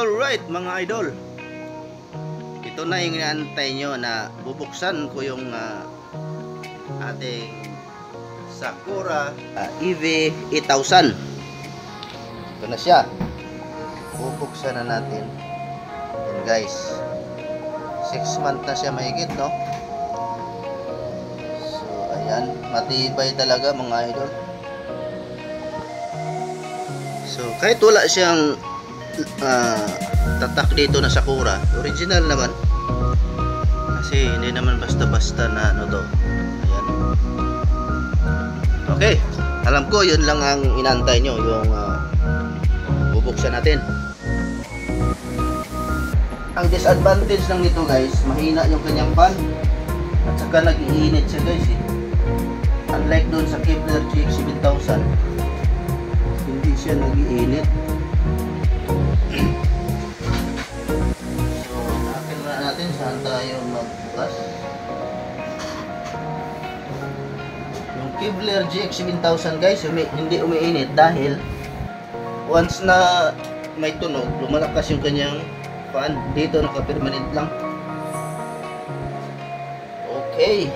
Alright mga idol, ito na yung inaantay nyo na bubuksan ko yung ating Sakura EV8000. Ito na siya, bubuksan na natin. Yan guys, 6 months na siya mahigit, no? So ayan, matibay talaga mga idol. So kahit wala siyang tatak dito na Sakura, original naman, kasi hindi naman basta-basta na ano to. Ayan. Okay, alam ko yun lang ang inantay nyo, yung bubuksan natin. Ang disadvantage lang nito guys, mahina yung kanyang fan at saka nag-iinit siya guys eh. Unlike doon sa Kevlar GX7000, hindi siya nag-iinit. Natin saan tayo magbukas. Yung Kevlar GX7000 guys, hindi umiinit dahil once na may tunog, lumalakas yung kanyang fan. Dito naka-permanent lang. Okay,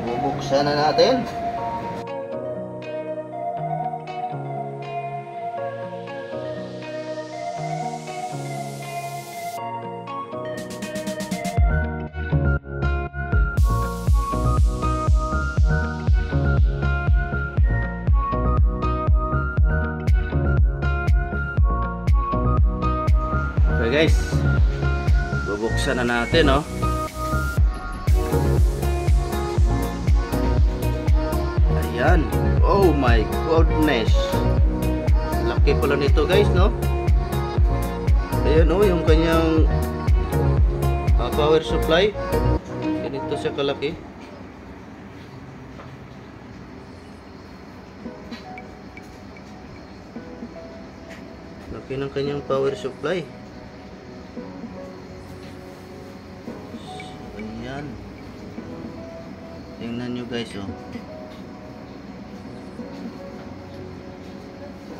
bubuksan na natin. Okay guys, bubuksan na natin, oh. Ayan, oh my goodness, laki pala nito guys, no? Ayan, oh, yung kanyang power supply, ganito siya kalaki. Laki ng kanyang power supply. Ayan, tingnan nyo guys, oh.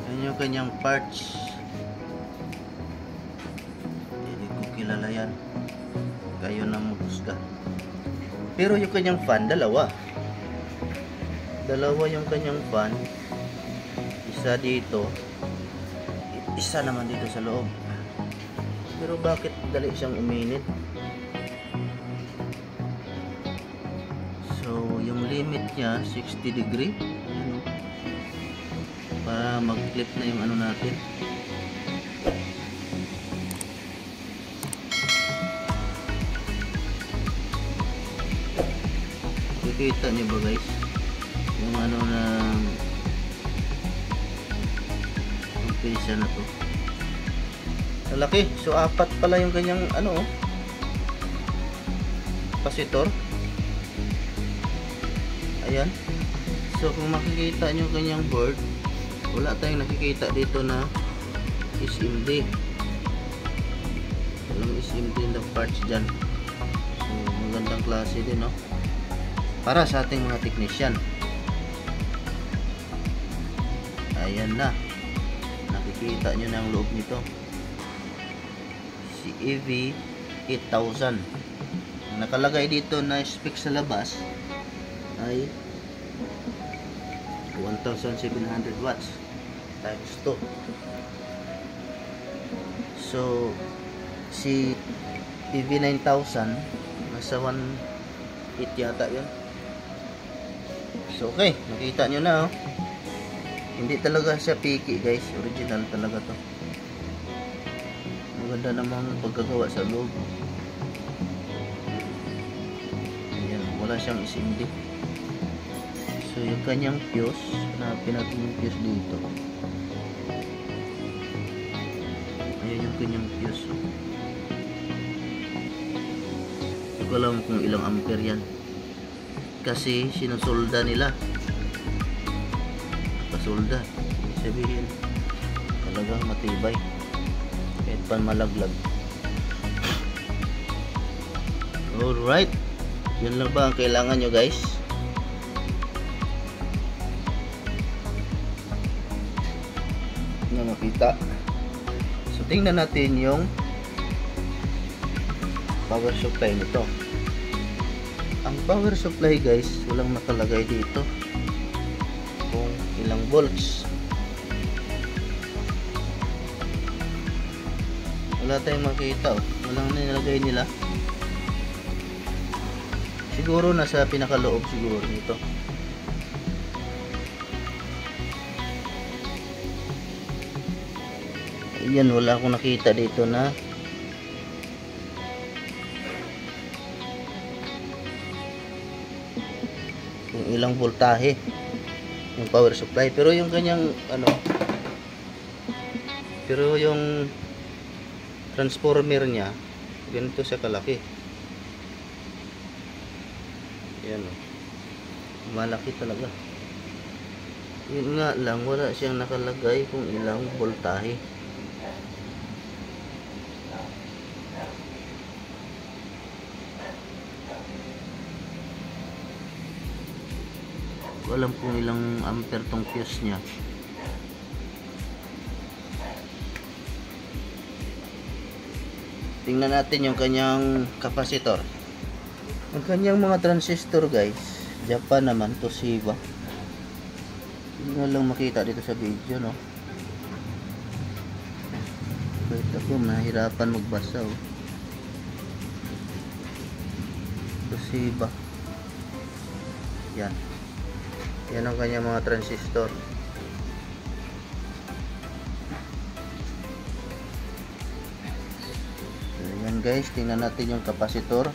Ayan yung kanyang parts. Hindi ko kilala yan, kayo na mahusga. Pero yung kanyang fan, dalawa yung kanyang fan. Isa dito, isa naman dito sa loob. Pero bakit dali siyang uminit? So yung limit niya 60 degree, ano, para mag-clip na yung ano natin. Kikita niyo ba guys yung ano na yung pisa na to, malaki. So apat pala yung kanyang ano, kapasitor. Ayan. So kung makikita nyo kanyang board, wala tayong nakikita dito na SMD. Walang SMD na parts dyan. So magandang klase din, no? Para sa ating mga technician. Ayan na, nakikita nyo na ang loob nito, si EV8000. Nakalagay dito na spec sa labas ay 1700 watts times 2. So si EV9000 nasa 1.8 yata yun. So okay, nakita nyo na, oh. Hindi talaga siya piki guys, original talaga to. Maganda namang pagkagawa sa loob. Ayan, wala siyang SMD. So yung kanyang fuse, hanapin natin yung fuse dito. Ayan yung kanyang fuse. Hindi ko alam kung ilang ampere yan, kasi sinusolda nila. Pasolda, sabihin talagang matibay kahit pan malaglag. Alright, yun lang ba ang kailangan nyo guys. Na makita. So tingnan natin yung power supply nito. Ang power supply guys, walang nakalagay dito kung ilang volts. Wala tayong makita, walang nilagay nila. Siguro nasa pinakaloob siguro nito. Ayan, wala akong nakita dito na kung ilang voltahe yung power supply. Pero yung kanyang pero yung transformer niya ganito siya kalaki. Ayan, malaki talaga. Yun nga lang, wala siyang nakalagay kung ilang voltahe. Alam kung ilang ampere tong fuse niya. Tingnan natin yung kanyang capacitor. Ang kanyang mga transistor guys, Japan naman, Toshiba. Hindi nga lang makita dito sa video, no? Kahit ako mahirapan magbasa, oh. Toshiba. Yan. Yan ang kanyang mga transistor. Ayan guys, tingnan natin yung capacitor,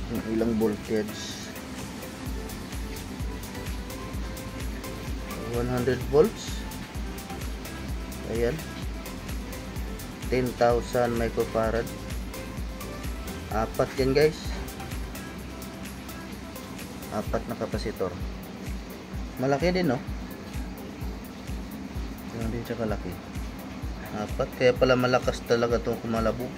yung ilang voltage. 100 volts. Ayan, 10,000 microfarad. Apat yan guys, apat na capacitor. Malaki din, no? Ganun din siya kalaki. Apat, kaya pala malakas talaga itong kumalabog.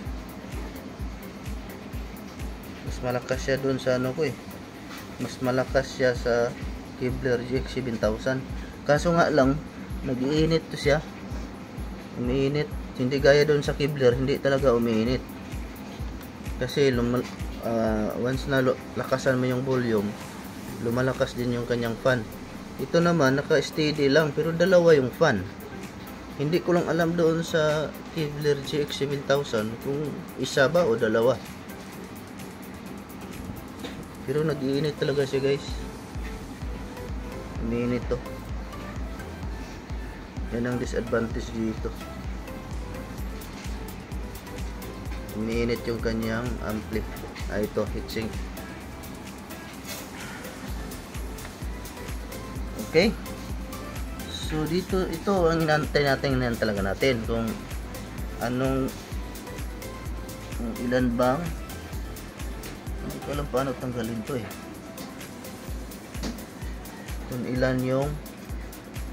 Mas malakas siya dun sa ano ko eh. Mas malakas siya sa Kevlar GX 7000. Kaso nga lang, nag-iinit to siya. Umiinit. Hindi gaya dun sa Kevlar, hindi talaga umiinit. Kasi once na lakasan mo yung volume, lumalakas din yung kanyang fan. Ito naman naka-steady lang, pero dalawa yung fan. Hindi ko lang alam doon sa Kevlar GX 7000 kung isa ba o dalawa. Pero nag-iinit talaga siya guys. Umiinit to. Yan ang disadvantage dito. Umiinit yung kanyang ampli. Ito, heatsink. Okay. So dito, ito ang inantay natin, talaga natin kung anong, kung ilan bang, hindi ko alam paano tanggalin to eh, kung ilan yung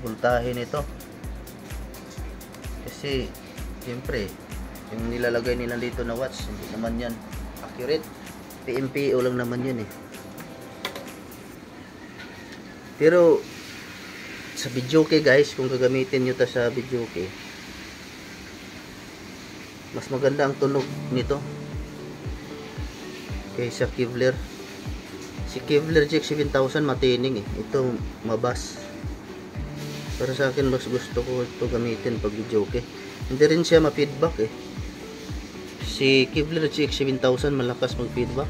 voltahe nito. Kasi siyempre yung nilalagay nila dito na watts, hindi naman yan accurate. PMPO lang naman yun eh. Pero sa videoke guys, kung gagamitin nyo ta sa videoke, mas maganda ang tunog nito kaysa Kevlar. Si Kevlar GX 7000 matining eh, ito mabas. Para sa akin mas gusto ko ito gamitin pag videoke. Hindi rin siya ma-feedback eh. Si Kevlar GX 7000 malakas mag-feedback.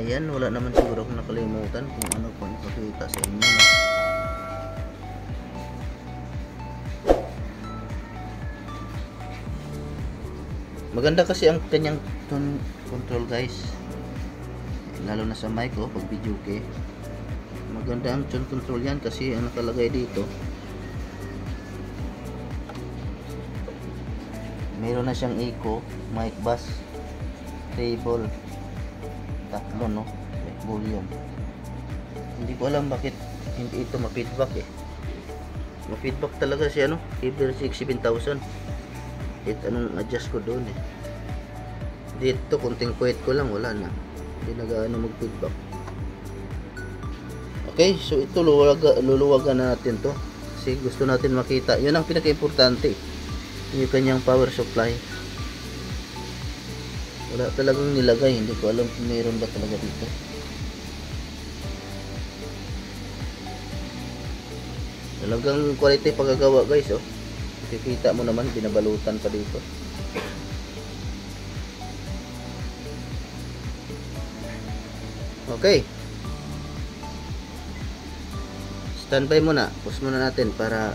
Ayan, wala naman siguro akong nakalimutan kung ano po ipakita sa inyo, no? Maganda kasi ang kanyang tone control guys, lalo na sa mic pag video ke. Maganda ang tone control yan kasi ang nakalagay dito, meron na siyang echo, mic bass, treble, tatlo, no? Volume. Hindi ko alam bakit hindi ito ma-feedback eh. Ma-feedback talaga siya, no? Kevlar GX 7000. Anong adjust ko doon eh. Dito konting puwet ko lang, wala na. Hindi na gaano mag-feedback. Okay, so ito luluwagan na natin to. Kasi gusto natin makita. Yun ang pinaka-importante. Yung kanyang power supply. Wala talagang nilagay. Hindi ko alam kung mayroon ba talaga dito. Talagang quality pagkagawa guys, oh. Kikita mo naman, binabalutan pa dito. Okay. Standby muna. Pause muna natin para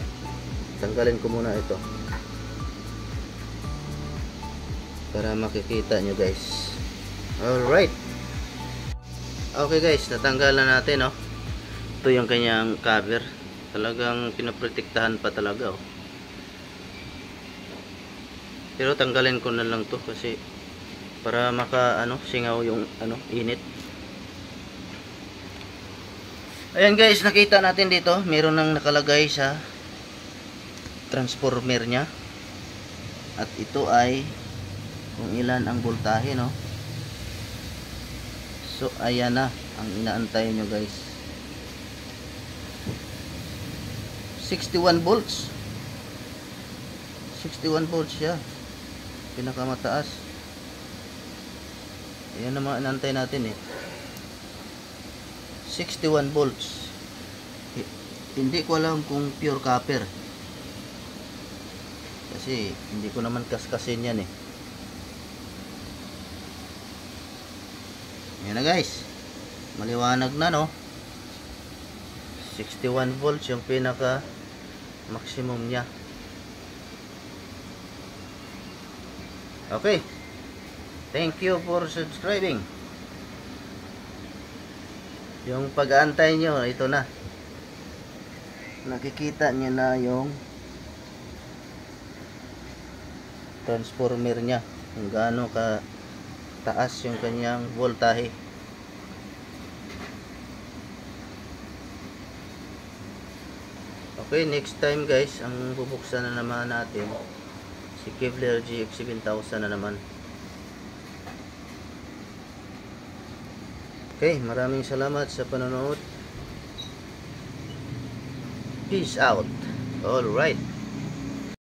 tanggalin ko muna ito. Para makikita nyo guys. Alright. Okay guys, natanggal na natin, oh. Ito yung kanyang cover. Talagang pinaprotektahan pa talaga, oh. Pero tanggalin ko na lang to kasi para singaw yung init. Ayan guys, nakita natin dito, meron nang nakalagay sa transformer nya. At ito ay kung ilan ang voltahe, no? So ayan na ang inaantay nyo guys. 61 volts. 61 volts siya. Pinakamataas. Ayan naman inaantay natin, eh. 61 volts. Hindi ko alam kung pure copper. Kasi hindi ko naman kaskasin yan, eh. Ayan na guys. Maliwanag na, no? 61 volts yung pinaka maximum niya. Okay. Thank you for subscribing. Yung pag-aantay nyo, ito na. Nakikita nyo na yung transformer nya. Kung gaano ka taas yung kanyang voltahe. Okay, next time guys, ang bubuksan na naman natin si Kevlar GX7000 na naman. Okay, maraming salamat sa panonood. Peace out. All right.